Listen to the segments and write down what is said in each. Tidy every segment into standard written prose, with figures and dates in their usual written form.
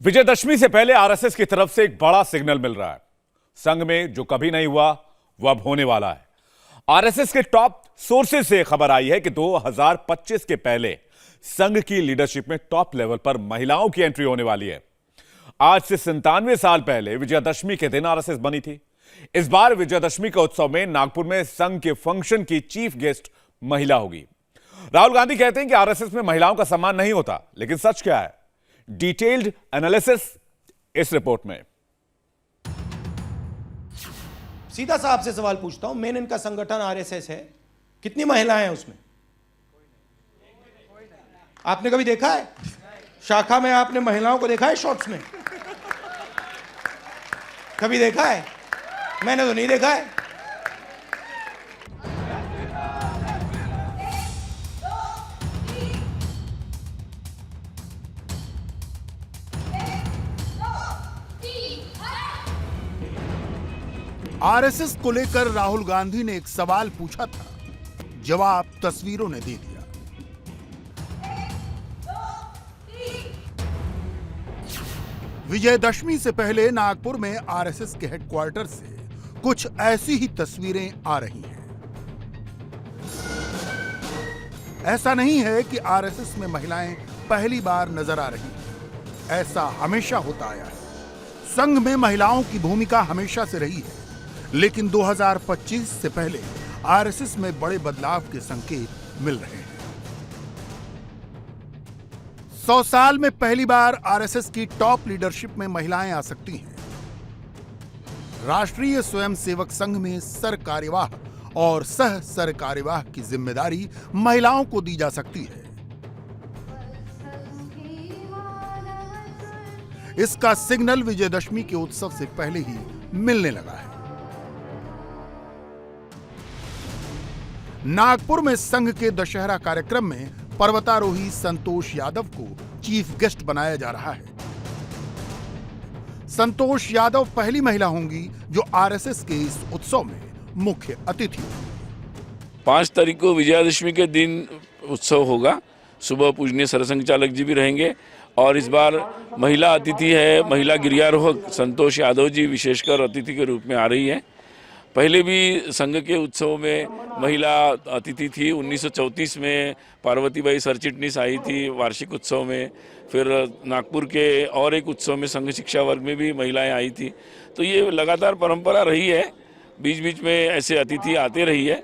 विजयदशमी से पहले आरएसएस की तरफ से एक बड़ा सिग्नल मिल रहा है। संघ में जो कभी नहीं हुआ वो अब होने वाला है। आरएसएस के टॉप सोर्सेज से खबर आई है कि 2025 के पहले संघ की लीडरशिप में टॉप लेवल पर महिलाओं की एंट्री होने वाली है। आज से 97 साल पहले विजयदशमी के दिन आरएसएस बनी थी। इस बार विजयदशमी के उत्सव में नागपुर में संघ के फंक्शन की चीफ गेस्ट महिला होगी। राहुल गांधी कहते हैं कि आरएसएस में महिलाओं का सम्मान नहीं होता, लेकिन सच क्या है? डिटेल्ड एनालिसिस इस रिपोर्ट में। सीधा सा आपसे सवाल पूछता हूं, मेन इनका संगठन आरएसएस है, कितनी महिलाएं हैं उसमें? आपने कभी देखा है? शाखा में आपने महिलाओं को देखा है शॉर्ट्स में? कभी देखा है? मैंने तो नहीं देखा है। आरएसएस को लेकर राहुल गांधी ने एक सवाल पूछा था, जवाब तस्वीरों ने दे दिया। विजयदशमी से पहले नागपुर में आरएसएस के हेडक्वार्टर से कुछ ऐसी ही तस्वीरें आ रही हैं। ऐसा नहीं है कि आरएसएस में महिलाएं पहली बार नजर आ रही हैं। ऐसा हमेशा होता आया है। संघ में महिलाओं की भूमिका हमेशा से रही है, लेकिन 2025 से पहले आरएसएस में बड़े बदलाव के संकेत मिल रहे हैं। 100 साल में पहली बार आरएसएस की टॉप लीडरशिप में महिलाएं आ सकती हैं। राष्ट्रीय स्वयंसेवक संघ में सर कार्यवाह और सह सर कार्यवाह की जिम्मेदारी महिलाओं को दी जा सकती है। इसका सिग्नल विजयदशमी के उत्सव से पहले ही मिलने लगा है। नागपुर में संघ के दशहरा कार्यक्रम में पर्वतारोही संतोष यादव को चीफ गेस्ट बनाया जा रहा है। संतोष यादव पहली महिला होंगी जो आरएसएस के इस उत्सव में मुख्य अतिथि होंगी। 5 तारीख को विजयादशमी के दिन उत्सव होगा। सुबह पूजनीय सरसंघ चालक जी भी रहेंगे और इस बार महिला अतिथि है, महिला गिरियारोहक संतोष यादव जी विशेषकर अतिथि के रूप में आ रही है। पहले भी संघ के उत्सव में महिला अतिथि थी। 1934 में पार्वतीबाई सरचिटनीस आई थी वार्षिक उत्सव में। फिर नागपुर के और एक उत्सव में संघ शिक्षा वर्ग में भी महिलाएं आई थी। तो ये लगातार परंपरा रही है, बीच बीच में ऐसे अतिथि आते रही है।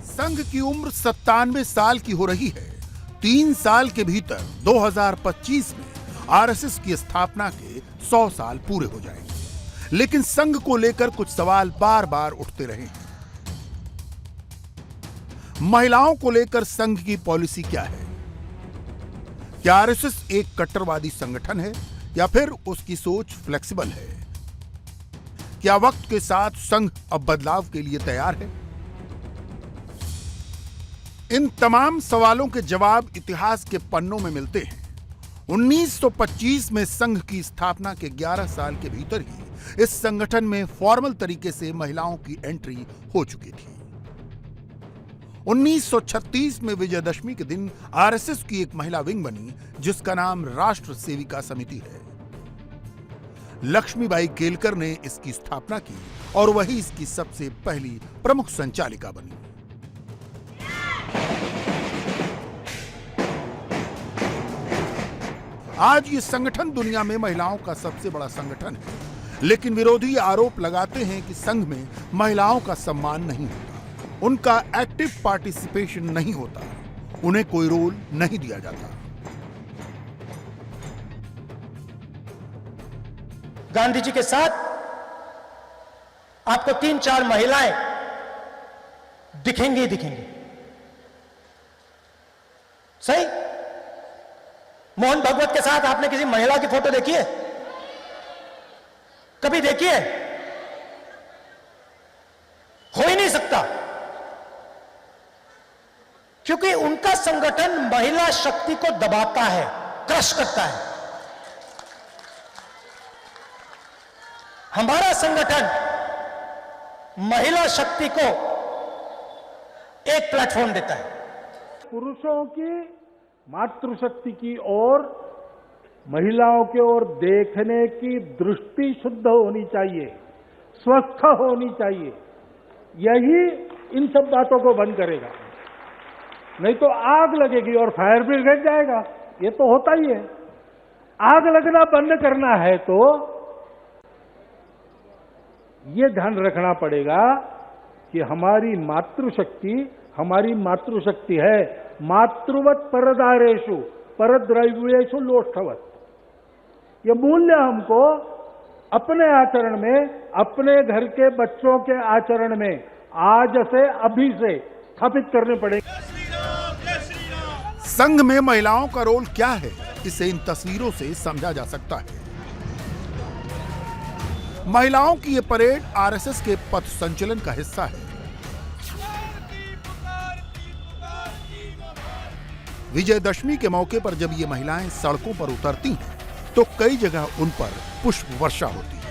संघ की उम्र 97 साल की हो रही है। 3 साल के भीतर 2025 में आरएसएस की स्थापना के 100 साल पूरे हो जाएंगे। लेकिन संघ को लेकर कुछ सवाल बार बार उठते रहे हैं। महिलाओं को लेकर संघ की पॉलिसी क्या है? क्या आरएसएस एक कट्टरवादी संगठन है या फिर उसकी सोच फ्लेक्सिबल है? क्या वक्त के साथ संघ अब बदलाव के लिए तैयार है? इन तमाम सवालों के जवाब इतिहास के पन्नों में मिलते हैं। 1925 में संघ की स्थापना के 11 साल के भीतर ही इस संगठन में फॉर्मल तरीके से महिलाओं की एंट्री हो चुकी थी। 1936 में विजयदशमी के दिन आरएसएस की एक महिला विंग बनी, जिसका नाम राष्ट्र सेविका समिति है। लक्ष्मीबाई केलकर ने इसकी स्थापना की और वही इसकी सबसे पहली प्रमुख संचालिका बनी। आज ये संगठन दुनिया में महिलाओं का सबसे बड़ा संगठन है, लेकिन विरोधी आरोप लगाते हैं कि संघ में महिलाओं का सम्मान नहीं होता, उनका एक्टिव पार्टिसिपेशन नहीं होता, उन्हें कोई रोल नहीं दिया जाता। गांधी जी के साथ आपको 3-4 महिलाएं दिखेंगी दिखेंगी, सही? मोहन भागवत के साथ आपने किसी महिला की फोटो देखी है? कभी देखी है? हो ही नहीं सकता, क्योंकि उनका संगठन महिला शक्ति को दबाता है, क्रश करता है। हमारा संगठन महिला शक्ति को एक प्लेटफॉर्म देता है। पुरुषों की मातृशक्ति की ओर महिलाओं की ओर देखने की दृष्टि शुद्ध होनी चाहिए, स्वस्थ होनी चाहिए। यही इन सब बातों को बंद करेगा, नहीं तो आग लगेगी और फायर ब्रिगेड जाएगा। ये तो होता ही है। आग लगना बंद करना है तो ये ध्यान रखना पड़ेगा कि हमारी मातृशक्ति है मातृवत परदारेषु परद्रव्येषु लोष्ठवत। ये मूल्य हमको अपने आचरण में, अपने घर के बच्चों के आचरण में आज से, अभी से स्थापित करने पड़ेंगे। संघ में महिलाओं का रोल क्या है, इसे इन तस्वीरों से समझा जा सकता है। महिलाओं की ये परेड आरएसएस के पथ संचलन का हिस्सा है। विजयदशमी के मौके पर जब ये महिलाएं सड़कों पर उतरती हैं, तो कई जगह उन पर पुष्प वर्षा होती है।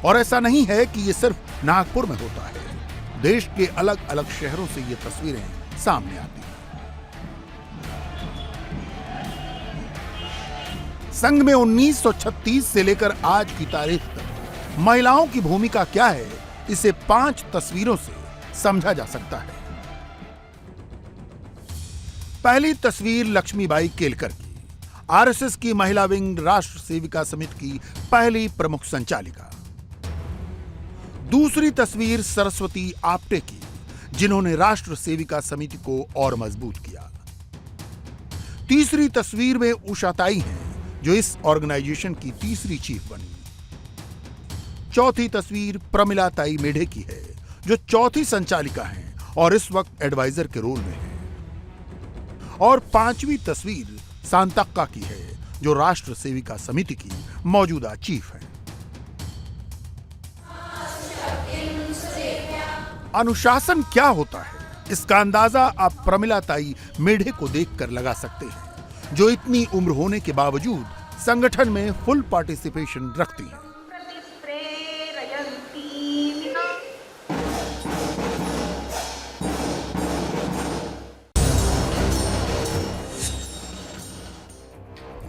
और ऐसा नहीं है कि ये सिर्फ नागपुर में होता है, देश के अलग अलग शहरों से ये तस्वीरें सामने आती हैं। संघ में 1936 से लेकर आज की तारीख तक महिलाओं की भूमिका क्या है, इसे 5 तस्वीरों से समझा जा सकता है। पहली तस्वीर लक्ष्मीबाई केलकर की, आरएसएस की महिला विंग राष्ट्र सेविका समिति की पहली प्रमुख संचालिका। दूसरी तस्वीर सरस्वती आप्टे की, जिन्होंने राष्ट्र सेविका समिति को और मजबूत किया। तीसरी तस्वीर में उषा ताई हैं, जो इस ऑर्गेनाइजेशन की तीसरी चीफ बनी। चौथी तस्वीर प्रमिला ताई मेढे की है, जो चौथी संचालिका हैं और इस वक्त एडवाइजर के रोल में हैं। और पांचवी तस्वीर सांतक्का की है, जो राष्ट्र सेविका समिति की मौजूदा चीफ है। अनुशासन क्या होता है, इसका अंदाजा आप प्रमिला ताई मेढे को देखकर लगा सकते हैं, जो इतनी उम्र होने के बावजूद संगठन में फुल पार्टिसिपेशन रखती हैं।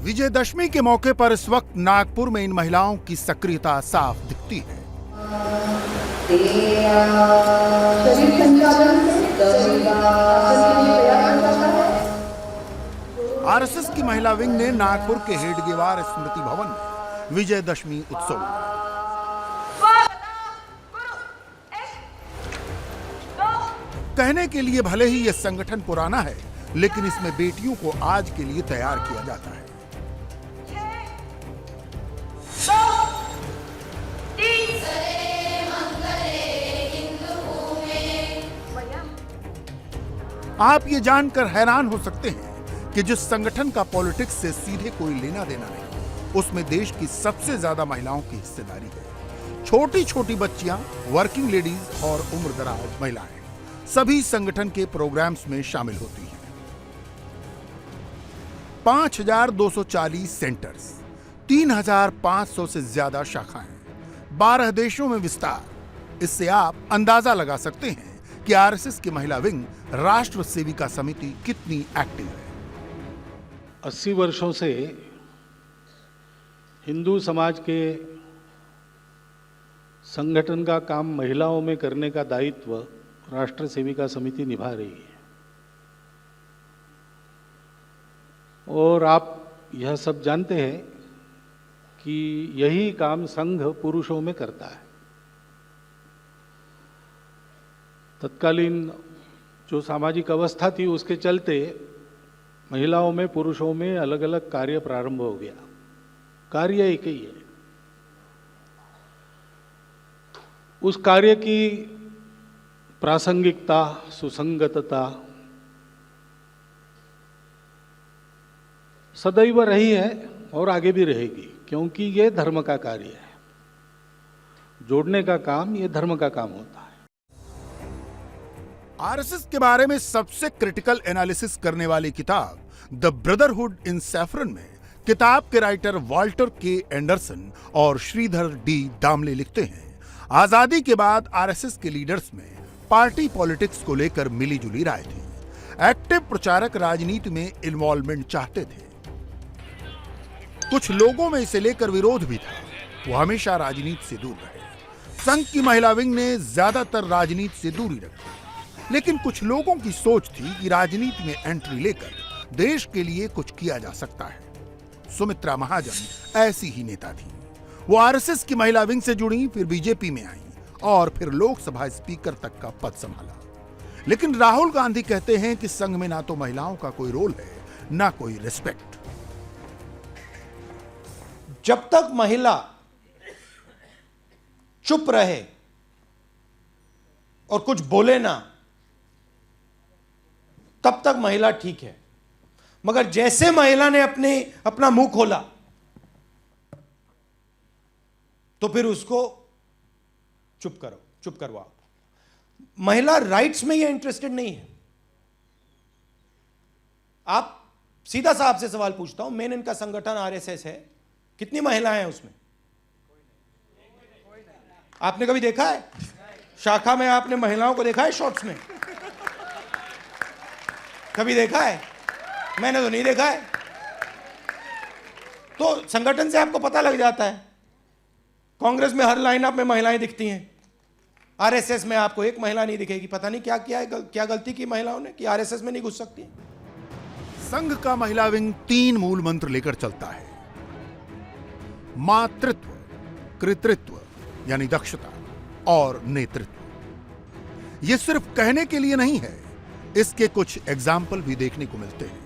विजयदशमी के मौके पर इस वक्त नागपुर में इन महिलाओं की सक्रियता साफ दिखती है। आरएसएस की महिला विंग ने नागपुर के हेडगेवार स्मृति भवन में विजयदशमी उत्सव कहने के लिए भले ही यह संगठन पुराना है, लेकिन इसमें बेटियों को आज के लिए तैयार किया जाता है। आप ये जानकर हैरान हो सकते हैं कि जिस संगठन का पॉलिटिक्स से सीधे कोई लेना देना नहीं, उसमें देश की सबसे ज्यादा महिलाओं की हिस्सेदारी है। छोटी छोटी बच्चियां, वर्किंग लेडीज और उम्रदराज महिलाएं सभी संगठन के प्रोग्राम्स में शामिल होती हैं। 5240 सेंटर्स, 3500 से ज्यादा शाखाएं, 12 देशों में विस्तार। इससे आप अंदाजा लगा सकते हैं कि आरएसएस की महिला विंग राष्ट्र सेविका समिति कितनी एक्टिव है। 80 वर्षों से हिंदू समाज के संगठन का काम महिलाओं में करने का दायित्व राष्ट्र सेविका समिति निभा रही है। और आप यह सब जानते हैं कि यही काम संघ पुरुषों में करता है। तत्कालीन जो सामाजिक अवस्था थी, उसके चलते महिलाओं में पुरुषों में अलग अलग कार्य प्रारंभ हो गया। कार्य एक ही है। उस कार्य की प्रासंगिकता, सुसंगतता सदैव रही है और आगे भी रहेगी, क्योंकि ये धर्म का कार्य है। जोड़ने का काम ये धर्म का काम होता है। आरएसएस के बारे में सबसे क्रिटिकल एनालिसिस करने वाली किताब द ब्रदरहुड इन सैफरन में किताब के राइटर वाल्टर के एंडरसन और श्रीधर डी दामले लिखते हैं, आजादी के बाद आरएसएस के लीडर्स में पार्टी पॉलिटिक्स को लेकर मिलीजुली राय थी। एक्टिव प्रचारक राजनीति में इन्वॉल्वमेंट चाहते थे। कुछ लोगों में इसे लेकर विरोध भी था, वो हमेशा राजनीति से दूर रहे। संघ की महिला विंग ने ज्यादातर राजनीति से दूरी रखी, लेकिन कुछ लोगों की सोच थी कि राजनीति में एंट्री लेकर देश के लिए कुछ किया जा सकता है। सुमित्रा महाजन ऐसी ही नेता थी। वो आरएसएस की महिला विंग से जुड़ी, फिर बीजेपी में आई और फिर लोकसभा स्पीकर तक का पद संभाला। लेकिन राहुल गांधी कहते हैं कि संघ में ना तो महिलाओं का कोई रोल है, ना कोई रिस्पेक्ट। जब तक महिला चुप रहे और कुछ बोले ना, तब तक महिला ठीक है। मगर जैसे महिला ने अपना मुंह खोला तो फिर उसको चुप करवाओ। महिला राइट्स में ये इंटरेस्टेड नहीं है। आप सीधा सा आपसे सवाल पूछता हूं, मेन इनका संगठन आरएसएस है, कितनी महिलाएं हैं उसमें? आपने कभी देखा है शाखा में? आपने महिलाओं को देखा है शॉर्ट्स में? कभी देखा है? मैंने तो नहीं देखा है। तो संगठन से आपको पता लग जाता है। कांग्रेस में हर लाइनअप में महिलाएं दिखती हैं, आरएसएस में आपको एक महिला नहीं दिखेगी। पता नहीं क्या किया है, क्या गलती की महिलाओं ने कि आरएसएस में नहीं घुस सकती। संघ का महिला विंग 3 मूल मंत्र लेकर चलता है: मातृत्व, कृतृत्व यानी दक्षता, और नेतृत्व। यह सिर्फ कहने के लिए नहीं है, इसके कुछ एग्जाम्पल भी देखने को मिलते हैं।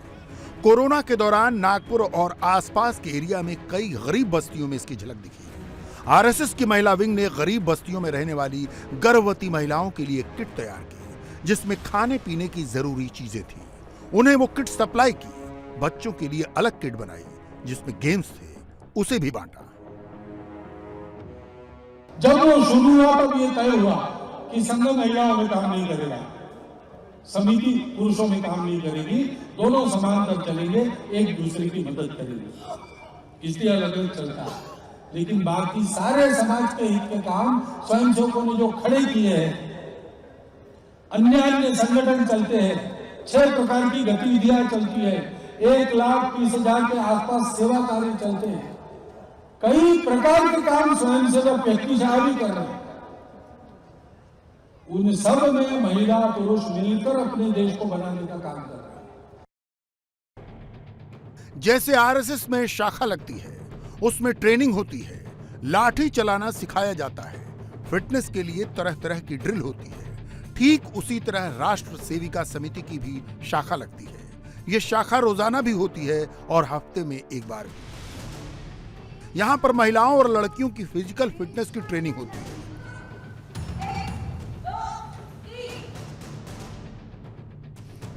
कोरोना के दौरान नागपुर और आसपास के एरिया में कई गरीब बस्तियों में इसकी झलक दिखी। आरएसएस की महिला विंग ने गरीब बस्तियों में रहने वाली गर्भवती महिलाओं के लिए किट तैयार की, जिसमें खाने पीने की जरूरी चीजें थी। उन्हें वो किट सप्लाई की। बच्चों के लिए अलग किट बनाई जिसमें गेम्स थे, उसे भी बांटा। जब वो शुरू हुआ तब ये तय हुआ कि संघ महिलाओं में काम नहीं करेगा, समिति पुरुषों में काम नहीं करेगी, दोनों समान कर चलेंगे, एक दूसरे की मदद करेंगे। इसलिए अलग अलग चलता है, लेकिन बाकी सारे समाज के हित के काम स्वयंसेवकों ने जो खड़े किए हैं, अन्य संगठन चलते हैं, 6 प्रकार की गतिविधियां चलती है, 1,30,000 के आसपास सेवा कार्य चलते हैं, कई प्रकार के काम स्वयंसेवक व्यक्तिशाली कर रहे हैं। उन सब में महिला पुरुष मिलकर अपने देश को बनाने का काम कर रहे हैं। जैसे आरएसएस में शाखा लगती है, उसमें ट्रेनिंग होती है, लाठी चलाना सिखाया जाता है, फिटनेस के लिए तरह तरह की ड्रिल होती है। ठीक उसी तरह राष्ट्र सेविका समिति की भी शाखा लगती है। यह शाखा रोजाना भी होती है और हफ्ते में एक बार भी। यहां पर महिलाओं और लड़कियों की फिजिकल फिटनेस की ट्रेनिंग होती है।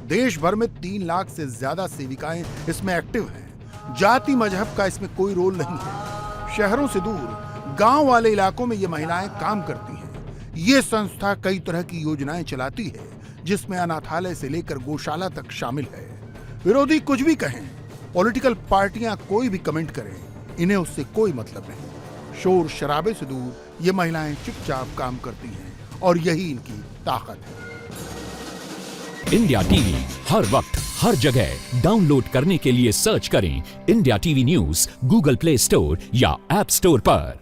देश भर में 3 लाख से ज्यादा सेविकाएं इसमें एक्टिव हैं। जाति मजहब का इसमें कोई रोल नहीं है। शहरों से दूर गांव वाले इलाकों में ये महिलाएं काम करती हैं। ये संस्था कई तरह की योजनाएं चलाती है, जिसमें अनाथालय से लेकर गौशाला तक शामिल है। विरोधी कुछ भी कहें, पॉलिटिकल पार्टियां कोई भी कमेंट करें, इन्हें उससे कोई मतलब नहीं। शोर शराबे से दूर ये महिलाएं चुपचाप काम करती हैं और यही इनकी ताकत है। इंडिया टीवी हर वक्त हर जगह डाउनलोड करने के लिए सर्च करें India TV news Google play store या ऐप स्टोर पर।